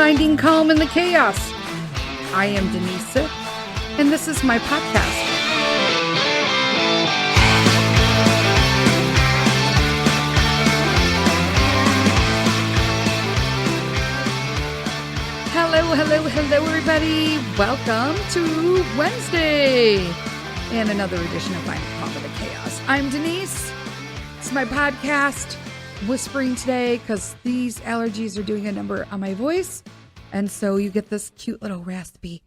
Finding Calm in the Chaos. I am Denise Sith, and this is my podcast. Hello, everybody. Welcome to Wednesday and another edition of Finding Calm in the Chaos. I'm Denise. It's my podcast. Whispering today because these allergies are doing a number on my voice. And so you get this cute little raspy,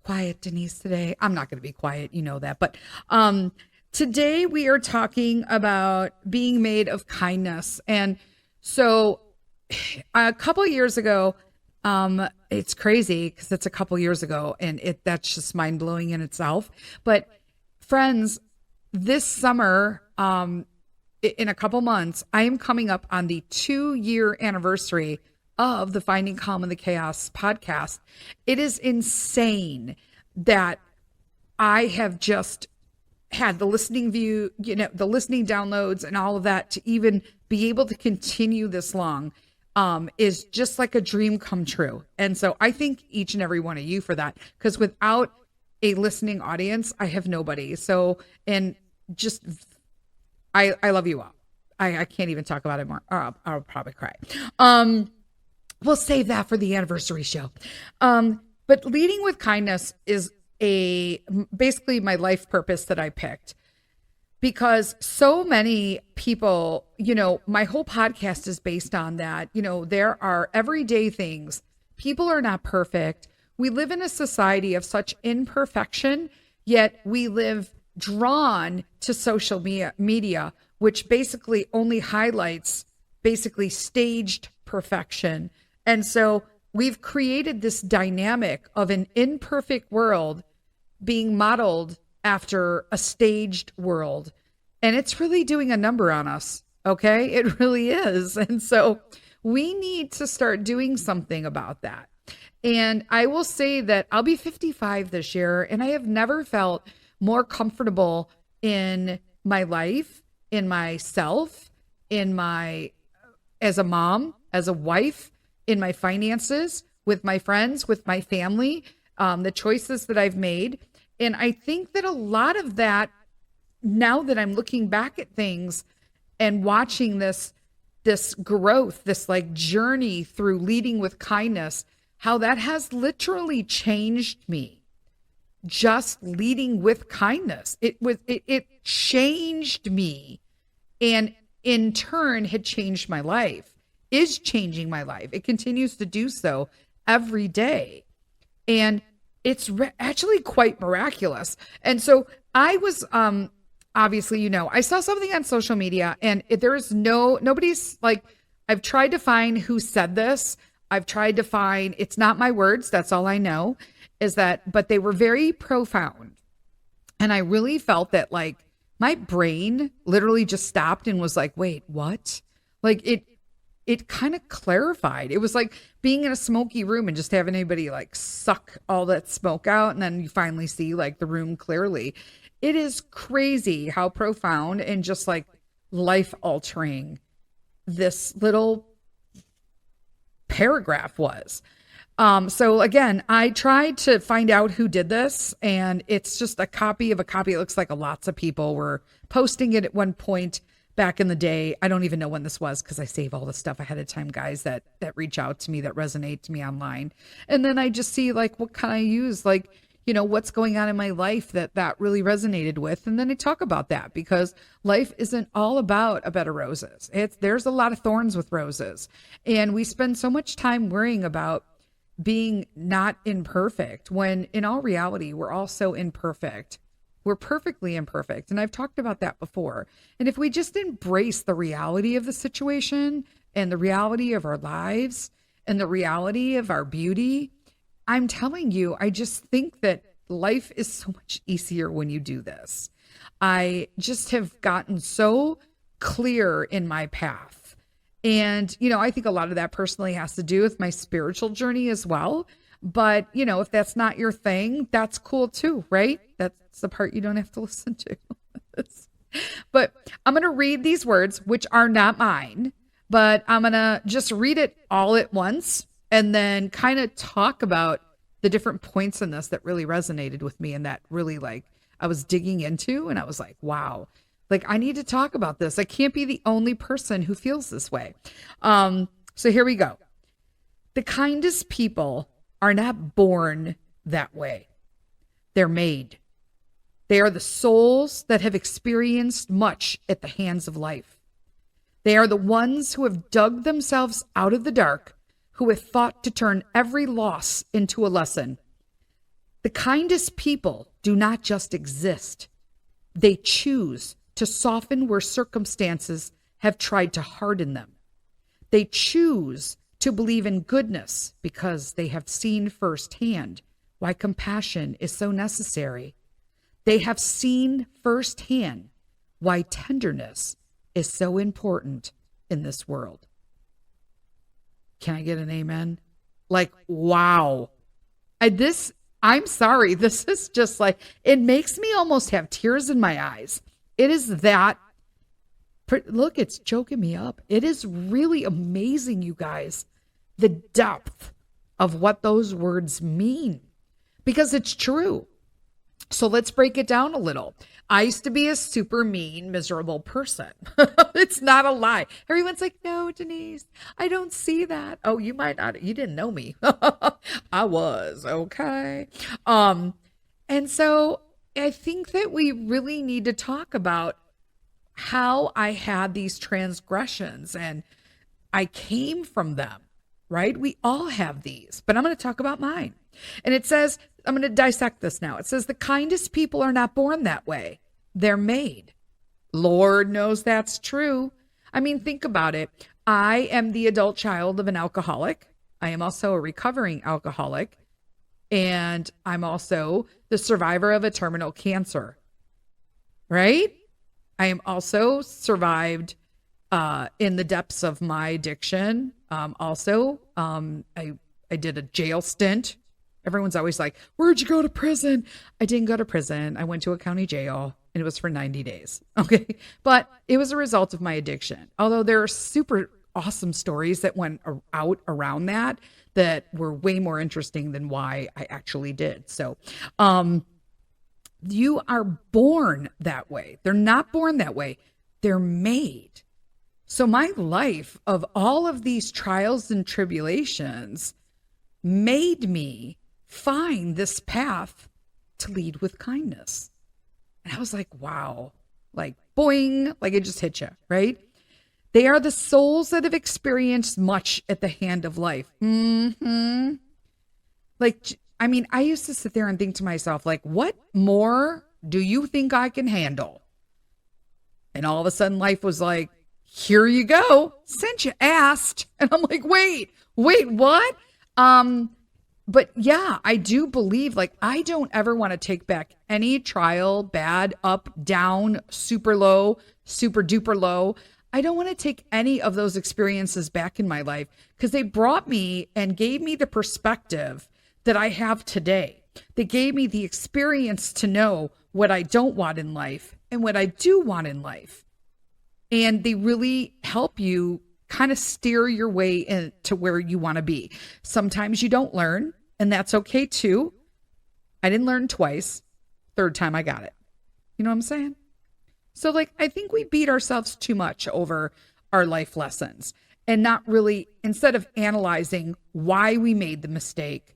quiet Denise today. I'm not going to be quiet, you know that. But today we are talking about being made of kindness. And so a couple years ago, it's crazy because it's a couple years ago and that's just mind blowing in itself. But friends, this summer, in a couple months, I am coming up on the 2-year anniversary of the Finding Calm in the Chaos podcast. It is insane that I have just had the listening view, the listening downloads and all of that to even be able to continue this long is just like a dream come true. And so I thank each and every one of you for that, because without a listening audience, I have nobody. So, and just I love you all. I can't even talk about it more. I'll probably cry. We'll save that for the anniversary show. But leading with kindness is basically my life purpose that I picked, because so many people, my whole podcast is based on that. There are everyday things. People are not perfect. We live in a society of such imperfection, yet we live drawn to social media, which basically only highlights staged perfection. And so we've created this dynamic of an imperfect world being modeled after a staged world. And it's really doing a number on us. Okay. It really is. And so we need to start doing something about that. And I will say that I'll be 55 this year, and I have never felt more comfortable in my life, in myself, as a mom, as a wife, in my finances, with my friends, with my family, the choices that I've made. And I think that a lot of that, now that I'm looking back at things and watching this growth, this like journey through leading with kindness, how that has literally changed me. Just leading with kindness. It changed me, and in turn had changed my life, is changing my life. It continues to do so every day. And it's actually quite miraculous. And so I was, obviously, I saw something on social media, and nobody's like, I've tried to find who said this. I've tried to find, it's not my words. That's all I know. But they were very profound. And I really felt that like my brain literally just stopped and was like, wait, what? Like it kind of clarified. It was like being in a smoky room and just having anybody like suck all that smoke out. And then you finally see like the room clearly. It is crazy how profound and just like life altering this little paragraph was. So again, I tried to find out who did this, and it's just a copy of a copy. It looks like lots of people were posting it at one point back in the day. I don't even know when this was, because I save all the stuff ahead of time, guys, that reach out to me, that resonate to me online. And then I just see like, what can I use? Like, what's going on in my life that really resonated with. And then I talk about that, because life isn't all about a bed of roses. There's a lot of thorns with roses. And we spend so much time worrying about being not imperfect, when in all reality, we're all so imperfect. We're perfectly imperfect. And I've talked about that before. And if we just embrace the reality of the situation and the reality of our lives and the reality of our beauty, I'm telling you, I just think that life is so much easier when you do this. I just have gotten so clear in my path. And, I think a lot of that personally has to do with my spiritual journey as well. But, if that's not your thing, that's cool too, right? That's the part you don't have to listen to. But I'm going to read these words, which are not mine, but I'm going to just read it all at once. and then kind of talk about the different points in this that really resonated with me and that really like I was digging into, and I was like, wow, like I need to talk about this. I can't be the only person who feels this way. So here we go. The kindest people are not born that way. They're made. They are the souls that have experienced much at the hands of life. They are the ones who have dug themselves out of the dark, who have fought to turn every loss into a lesson. The kindest people do not just exist. They choose to soften where circumstances have tried to harden them. They choose to believe in goodness because they have seen firsthand why compassion is so necessary. They have seen firsthand why tenderness is so important in this world. Can I get an amen? Like, wow. I'm sorry. This is just like, it makes me almost have tears in my eyes. It is that, look, it's choking me up. It is really amazing, you guys, the depth of what those words mean, because it's true. So let's break it down a little. I used to be a super mean, miserable person. It's not a lie. Everyone's like, no, Denise, I don't see that. Oh, you might not. You didn't know me. I was. Okay. And so I think that we really need to talk about how I had these transgressions and I came from them, right? We all have these, but I'm going to talk about mine. And it says, I'm going to dissect this now. It says the kindest people are not born that way. They're made. Lord knows that's true. I mean, think about it. I am the adult child of an alcoholic. I am also a recovering alcoholic. And I'm also the survivor of a terminal cancer, right? I am also survived in the depths of my addiction. I did a jail stint. Everyone's always like, where'd you go to prison? I didn't go to prison. I went to a county jail and it was for 90 days. Okay. But it was a result of my addiction. Although there are super awesome stories that went out around that were way more interesting than why I actually did. So, you are born that way. They're not born that way. They're made. So my life of all of these trials and tribulations made me find this path to lead with kindness. And I was like, wow, like boing, like it just hit you, right? They are the souls that have experienced much at the hand of life. Like, I mean, I used to sit there and think to myself, like, what more do you think I can handle? And all of a sudden life was like, here you go, since you asked. And I'm like, wait, what? But yeah, I do believe, like, I don't ever want to take back any trial, bad, up, down, super low, super duper low. I don't want to take any of those experiences back in my life because they brought me and gave me the perspective that I have today. They gave me the experience to know what I don't want in life and what I do want in life. And they really help you kind of steer your way into where you want to be. Sometimes you don't learn, and that's okay too. I didn't learn twice. Third time I got it. You know what I'm saying? So like, I think we beat ourselves too much over our life lessons and not really, instead of analyzing why we made the mistake,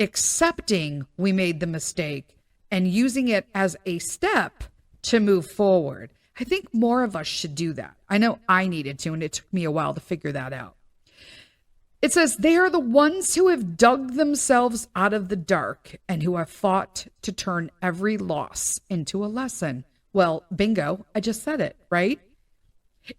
accepting we made the mistake and using it as a step to move forward. I think more of us should do that. I know I needed to, and it took me a while to figure that out. It says, they are the ones who have dug themselves out of the dark and who have fought to turn every loss into a lesson. Well, bingo, I just said it, right?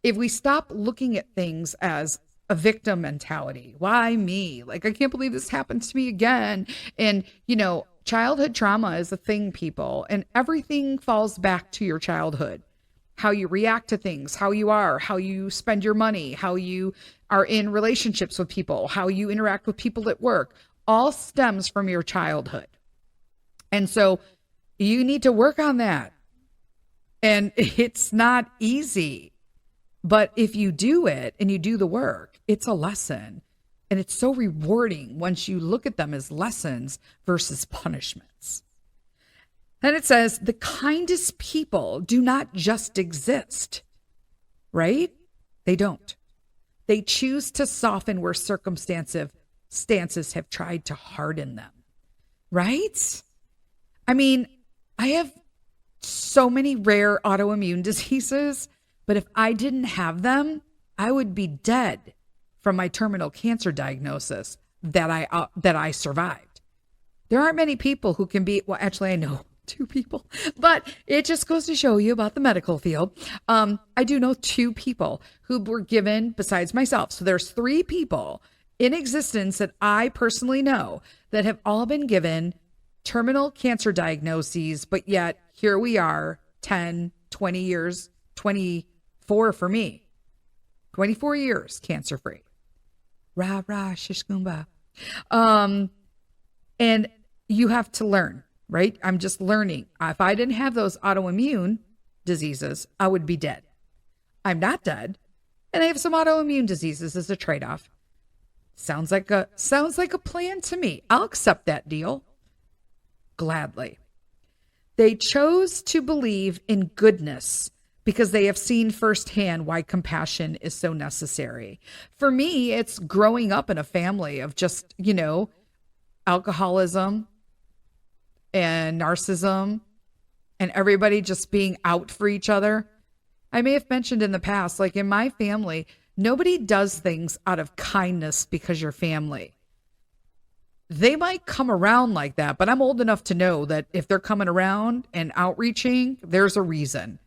If we stop looking at things as a victim mentality, why me? Like, I can't believe this happened to me again. And, you know, childhood trauma is a thing, people, and everything falls back to your childhood. How you react to things, how you are, how you spend your money, how you are in relationships with people, how you interact with people at work, all stems from your childhood. And so you need to work on that. And it's not easy, but if you do it and you do the work, it's a lesson. And it's so rewarding once you look at them as lessons versus punishments. Then it says, the kindest people do not just exist, right? They don't. They choose to soften where circumstances have tried to harden them, right? I mean, I have so many rare autoimmune diseases, but if I didn't have them, I would be dead from my terminal cancer diagnosis that I survived. There aren't many people who can be, well, actually I know 2 people, but it just goes to show you about the medical field. I do know 2 people who were given, besides myself. So there's 3 people in existence that I personally know that have all been given terminal cancer diagnoses, but yet here we are 10, 20 years, 24 for me, 24 years cancer free. Rah, rah, shish kumbah. And you have to learn, right? I'm just learning. If I didn't have those autoimmune diseases, I would be dead. I'm not dead. And I have some autoimmune diseases as a trade-off. Sounds like a plan to me. I'll accept that deal gladly. They chose to believe in goodness because they have seen firsthand why compassion is so necessary. For me, it's growing up in a family of just, alcoholism and narcissism and everybody just being out for each other. I may have mentioned in the past, like in my family, nobody does things out of kindness because you're family. They might come around like that, but I'm old enough to know that if they're coming around and outreaching, there's a reason.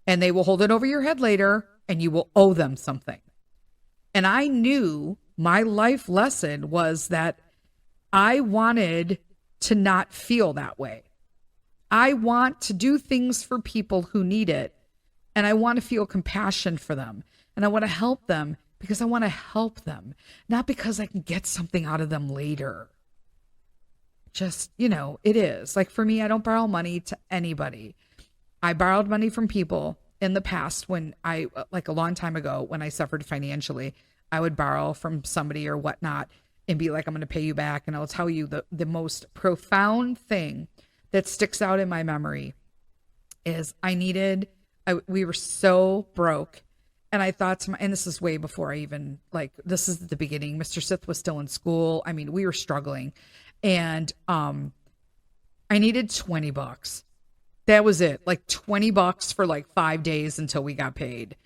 And they will hold it over your head later and you will owe them something. And I knew my life lesson was that I wanted to not feel that way. I want to do things for people who need it. And I want to feel compassion for them. And I want to help them because I want to help them, not because I can get something out of them later. Just, it is. Like for me, I don't borrow money to anybody. I borrowed money from people in the past when a long time ago, when I suffered financially, I would borrow from somebody or whatnot and be like, I'm going to pay you back. And I'll tell you the most profound thing that sticks out in my memory is we were so broke. And I thought and this is way before I even, this is the beginning. Mr. Sith was still in school. I mean, we were struggling. And I needed $20. That was it. Like $20 for 5 days until we got paid.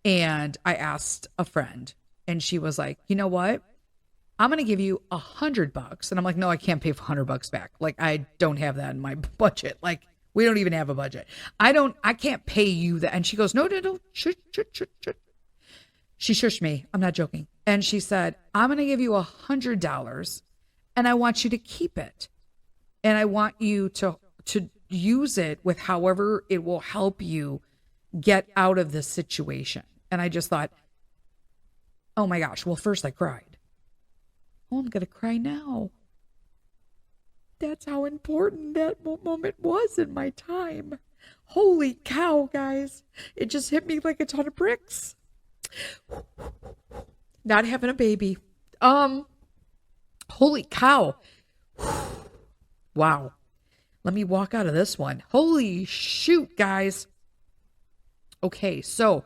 And I asked a friend and she was like, you know what? I'm going to give you $100. And I'm like, no, I can't pay $100 back. I don't have that in my budget. We don't even have a budget. I can't pay you that. And she goes, no. Shush. She shushed me. I'm not joking. And she said, I'm going to give you $100 and I want you to keep it. And I want you to use it with however it will help you get out of this situation. And I just thought, oh my gosh. Well, first I cried. Oh, I'm going to cry now. That's how important that moment was in my time. Holy cow, guys. It just hit me like a ton of bricks. Not having a baby. Holy cow. Wow. Let me walk out of this one. Holy shoot, guys. Okay, so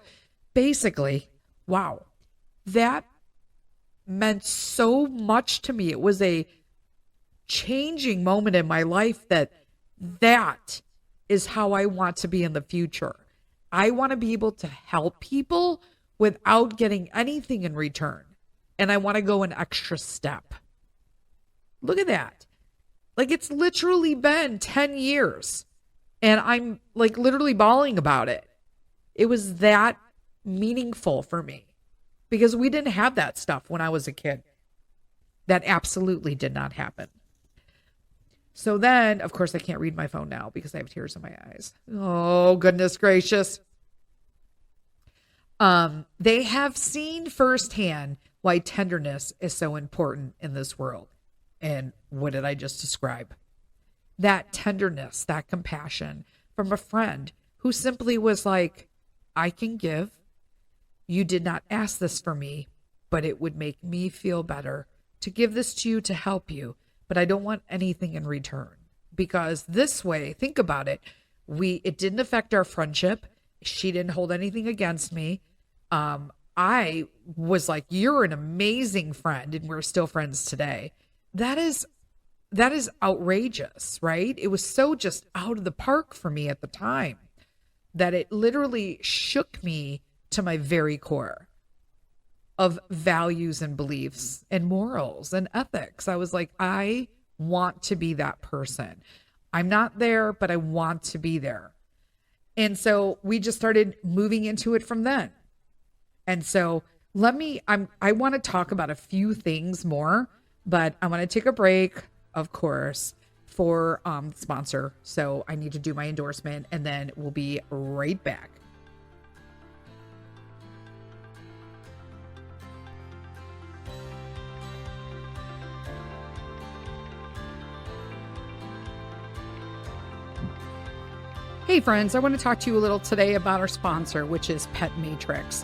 basically, wow. That meant so much to me. It was a changing moment in my life that is how I want to be in the future. I want to be able to help people without getting anything in return. And I want to go an extra step. Look at that. It's literally been 10 years and I'm literally bawling about it. It was that meaningful for me because we didn't have that stuff when I was a kid. That absolutely did not happen. So then, of course, I can't read my phone now because I have tears in my eyes. Oh, goodness gracious. They have seen firsthand why tenderness is so important in this world. And what did I just describe? That tenderness, that compassion from a friend who simply was like, I can give. You did not ask this for me, but it would make me feel better to give this to you to help you, but I don't want anything in return. Because this way, think about it, it didn't affect our friendship. She didn't hold anything against me. I was like, you're an amazing friend, and we're still friends today. That is outrageous, right? It was so just out of the park for me at the time that it literally shook me to my very core of values and beliefs and morals and ethics. I was like, I want to be that person. I'm not there, but I want to be there. And so we just started moving into it from then. And so I want to talk about a few things more, but I want to take a break, of course, for sponsor. So I need to do my endorsement, and then we'll be right back. Hey friends, I want to talk to you a little today about our sponsor, which is Pet Matrix.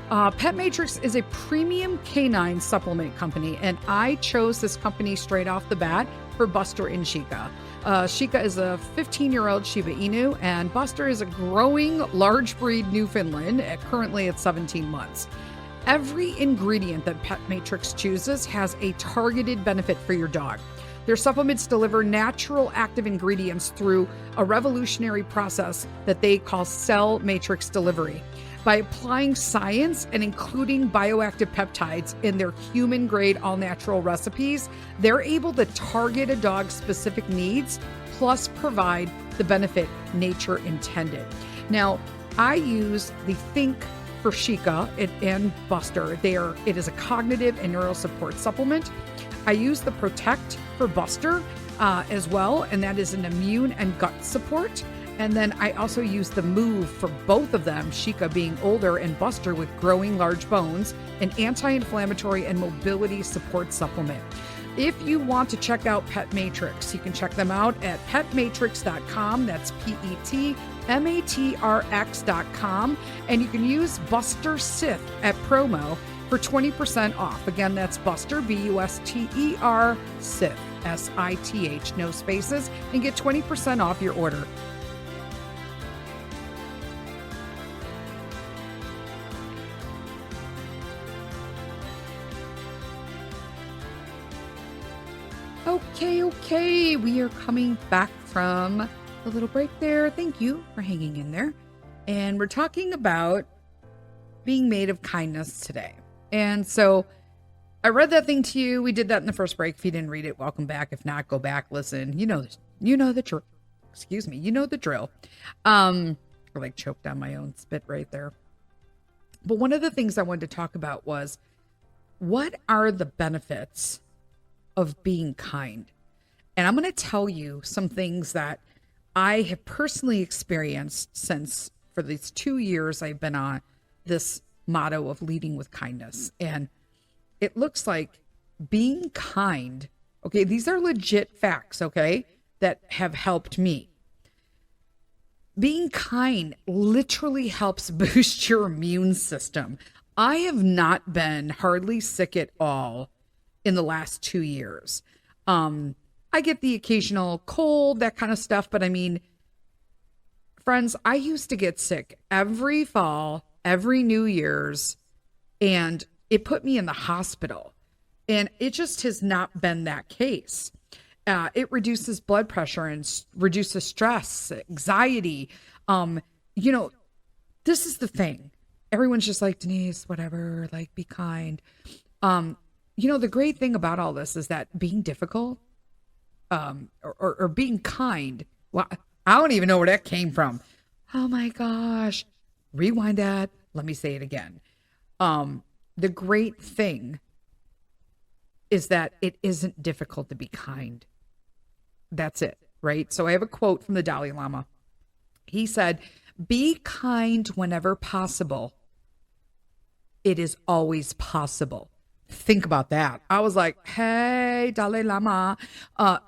Pet Matrix is a premium canine supplement company, and I chose this company straight off the bat for Buster and Chica. Chica is a 15-year-old Shiba Inu, and Buster is a growing large breed Newfoundland, currently at 17 months. Every ingredient that Pet Matrix chooses has a targeted benefit for your dog. Their supplements deliver natural active ingredients through a revolutionary process that they call cell matrix delivery. By applying science and including bioactive peptides in their human-grade all-natural recipes, they're able to target a dog's specific needs, plus provide the benefit nature intended. Now, I use the Think for Chica and Buster. It is a cognitive and neural support supplement. I use the Protect for Buster as well, and that is an immune and gut support. And then I also use the Move for both of them, Chica being older and Buster with growing large bones, an anti-inflammatory and mobility support supplement. If you want to check out Pet Matrix, you can check them out at petmatrix.com. That's PETMATRX.com. And you can use Buster Sith at promo for 20% off. Again, that's Buster, BUSTER, Sith, SITH, no spaces, and get 20% off your order. Okay, we are coming back from a little break there. Thank you for hanging in there. And we're talking about being made of kindness today. And so I read that thing to you. We did that in the first break. If you didn't read it, welcome back. If not, go back, listen. You know the drill. You know the drill. I like choked on my own spit right there. But one of the things I wanted to talk about was, what are the benefits of being kind? And I'm going to tell you some things that I have personally experienced since, for these 2 years, I've been on this motto of leading with kindness. And it looks like being kind, okay, these are legit facts, okay, that have helped me. Being kind literally helps boost your immune system. I have not been hardly sick at all in the last 2 years. I get the occasional cold, that kind of stuff. But I mean, friends, I used to get sick every fall, every New Year's, and it put me in the hospital. And it just has not been that case. It reduces blood pressure and reduces stress, anxiety. This is the thing. Everyone's just like, Denise, whatever, like, be kind. The great thing about all this is that being difficult, or being kind, well, I don't even know where that came from. Oh my gosh. Rewind that. Let me say it again. The great thing is that it isn't difficult to be kind. That's it, right? So I have a quote from the Dalai Lama. He said, "Be kind whenever possible. It is always possible." Think about that. I was like, hey, Dalai Lama,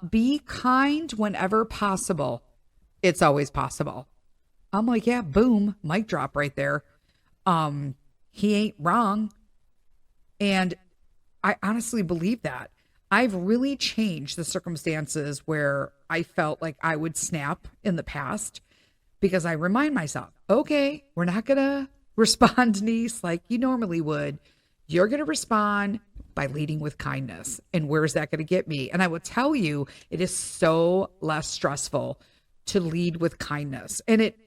be kind whenever possible. It's always possible. I'm like, yeah, boom, mic drop right there. He ain't wrong. And I honestly believe that. I've really changed the circumstances where I felt like I would snap in the past because I remind myself, okay, we're not going to respond, Denise, like you normally would. You're going to respond by leading with kindness. And where's that going to get me? And I will tell you, it is so less stressful to lead with kindness. And it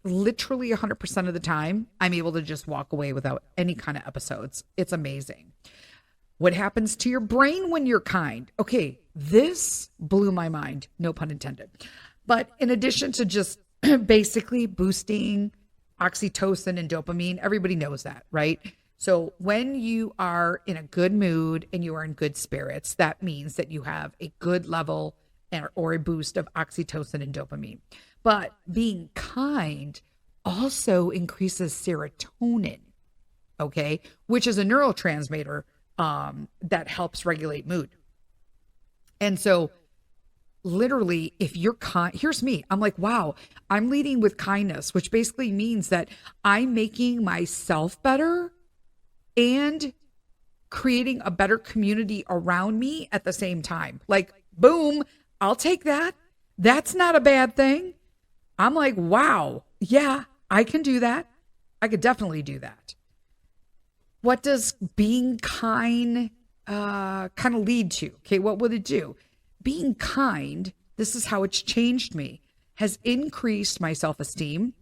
literally 100% of the time, I'm able to just walk away without any kind of episodes. It's amazing. What happens to your brain when you're kind? Okay, this blew my mind, no pun intended. But in addition to just basically boosting oxytocin and dopamine, everybody knows that, right? So when you are in a good mood and you are in good spirits, that means that you have a good level or a boost of oxytocin and dopamine. But being kind also increases serotonin, okay, which is a neurotransmitter that helps regulate mood. And so literally, if you're kind, here's me. I'm like, wow, I'm leading with kindness, which basically means that I'm making myself better and creating a better community around me at the same time. Like, boom, I'll take that. That's not a bad thing. I'm like, wow, yeah, I can do that. I could definitely do that. What does being kind kind of lead to? Okay, what would it do? Being kind, this is how it's changed me, has increased my self-esteem,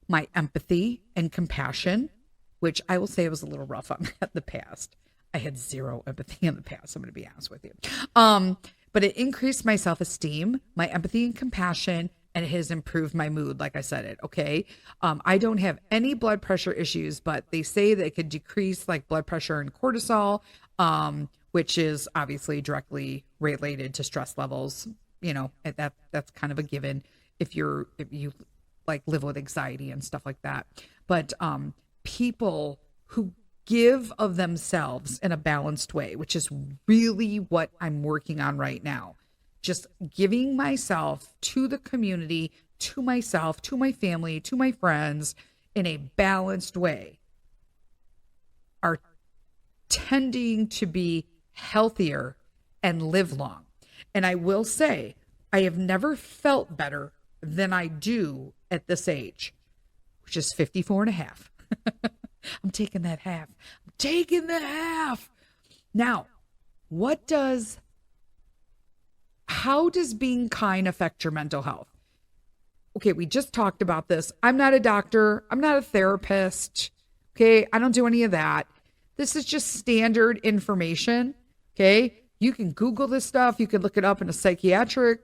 my empathy and compassion, which I will say was a little rough on that in the past. I had zero empathy in the past, I'm going to be honest with you. But it increased my self-esteem, my empathy and compassion, and it has improved my mood, like I said it, okay? I don't have any blood pressure issues, but they say that it could decrease like blood pressure and cortisol, which is obviously directly related to stress levels. You know, that's kind of a given if you like live with anxiety and stuff like that. But people who give of themselves in a balanced way, which is really what I'm working on right now. Just giving myself to the community, to myself, to my family, to my friends in a balanced way are tending to be healthier and live long. And I will say, I have never felt better than I do at this age, which is 54 and a half. I'm taking that half. I'm taking the half. Now, how does being kind affect your mental health? Okay, we just talked about this. I'm not a doctor. I'm not a therapist. Okay, I don't do any of that. This is just standard information. Okay, you can Google this stuff. You can look it up in a psychiatric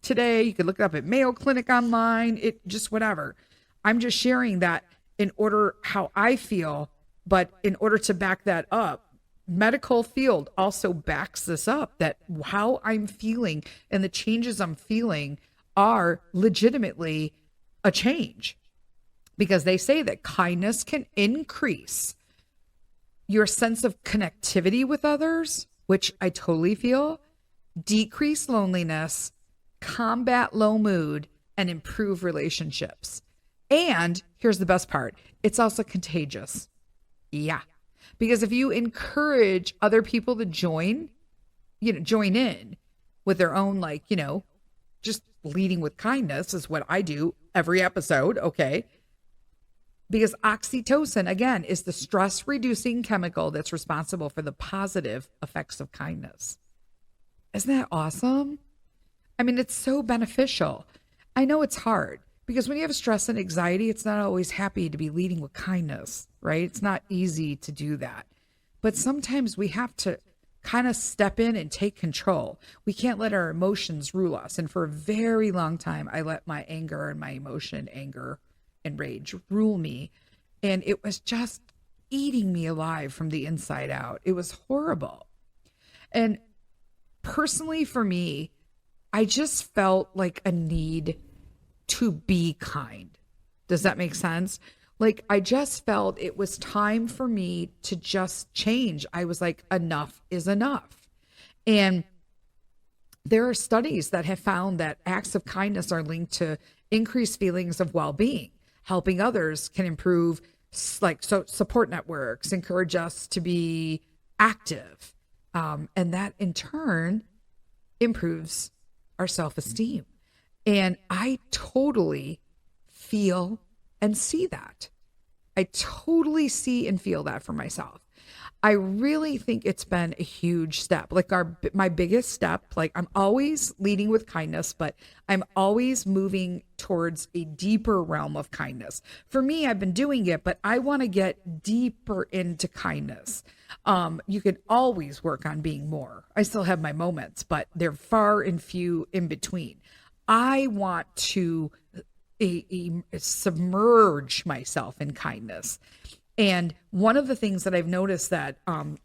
today. You can look it up at Mayo Clinic online. It just whatever. I'm just sharing that in order how I feel, but in order to back that up, medical field also backs this up, that how I'm feeling and the changes I'm feeling are legitimately a change, because they say that kindness can increase your sense of connectivity with others, which I totally feel, decrease loneliness, combat low mood, and improve relationships. And here's the best part. It's also contagious. Yeah. Because if you encourage other people to join in with their own, just leading with kindness is what I do every episode. Okay. Because oxytocin, again, is the stress reducing chemical that's responsible for the positive effects of kindness. Isn't that awesome? I mean, it's so beneficial. I know it's hard because when you have stress and anxiety, it's not always happy to be leading with kindness, right? It's not easy to do that. But sometimes we have to kind of step in and take control. We can't let our emotions rule us. And for a very long time, I let my anger and my anger and rage rule me. And it was just eating me alive from the inside out. It was horrible. And personally for me, I just felt like a need to be kind. Does that make sense? Like, I just felt it was time for me to just change. I was like, enough is enough. And there are studies that have found that acts of kindness are linked to increased feelings of well-being. Helping others can improve support networks, encourage us to be active. And that in turn improves our self-esteem. And I totally feel and see that. I totally see and feel that for myself. I really think it's been a huge step. Like my biggest step, like I'm always leading with kindness, but I'm always moving towards a deeper realm of kindness. For me, I've been doing it, but I want to get deeper into kindness. You can always work on being more. I still have my moments, but they're far and few in between. I want to submerge myself in kindness. And one of the things that I've noticed that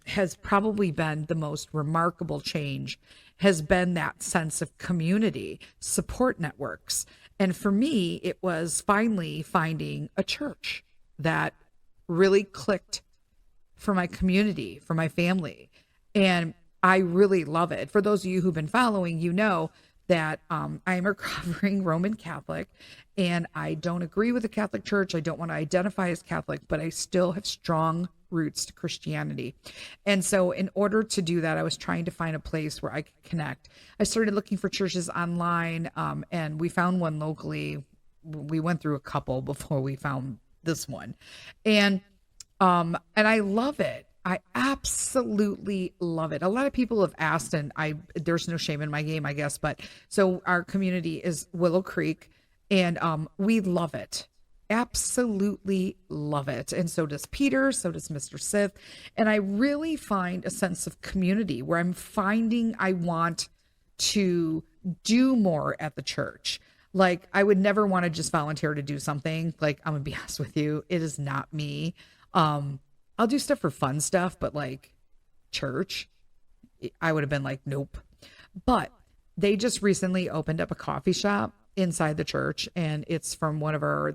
has probably been the most remarkable change has been that sense of community, support networks. And for me, it was finally finding a church that really clicked for my community, for my family. And I really love it. For those of you who've been following, you know that I am a recovering Roman Catholic, and I don't agree with the Catholic Church. I don't want to identify as Catholic, but I still have strong roots to Christianity. And so in order to do that, I was trying to find a place where I could connect. I started looking for churches online, and we found one locally. We went through a couple before we found this one. And I love it. I absolutely love it. A lot of people have asked, and there's no shame in my game, I guess. But so our community is Willow Creek, and we love it. Absolutely love it. And so does Peter, so does Mr. Sith. And I really find a sense of community where I'm finding I want to do more at the church. Like I would never want to just volunteer to do something. Like I'm gonna be honest with you, it is not me. I'll do stuff for fun stuff, but like church, I would have been like, nope. But they just recently opened up a coffee shop inside the church, and it's from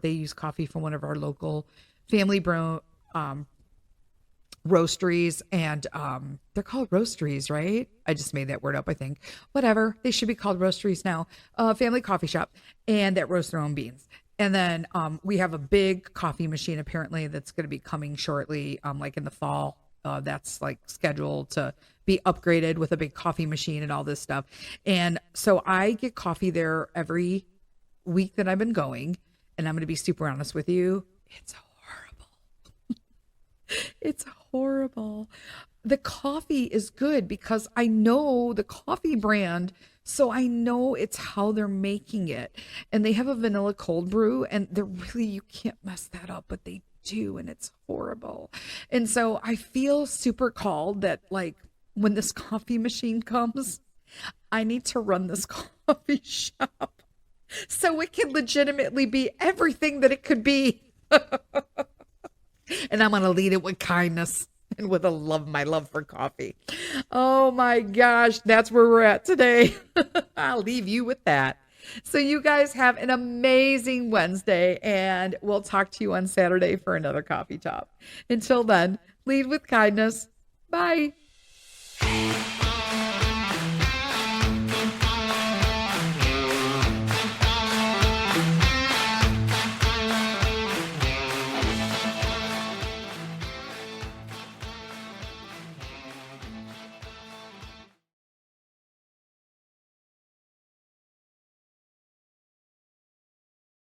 they use coffee from one of our local family roasteries, and they're called roasteries, right? I just made that word up, I think. Whatever. They should be called roasteries now. Family coffee shop, and that roast their own beans. And then we have a big coffee machine apparently that's going to be coming shortly, like in the fall. That's like scheduled to be upgraded with a big coffee machine and all this stuff. And so I get coffee there every week that I've been going. And I'm going to be super honest with you. It's horrible. It's horrible. The coffee is good because I know the coffee brand, so I know it's how they're making it. And they have a vanilla cold brew, and you can't mess that up, but they do, and it's horrible. And so I feel super called that like when this coffee machine comes, I need to run this coffee shop so it can legitimately be everything that it could be. And I'm going to lead it with kindness and with my love for coffee. Oh my gosh, that's where we're at today. I'll leave you with that. So you guys have an amazing Wednesday, and we'll talk to you on Saturday for another coffee talk. Until then, lead with kindness. Bye.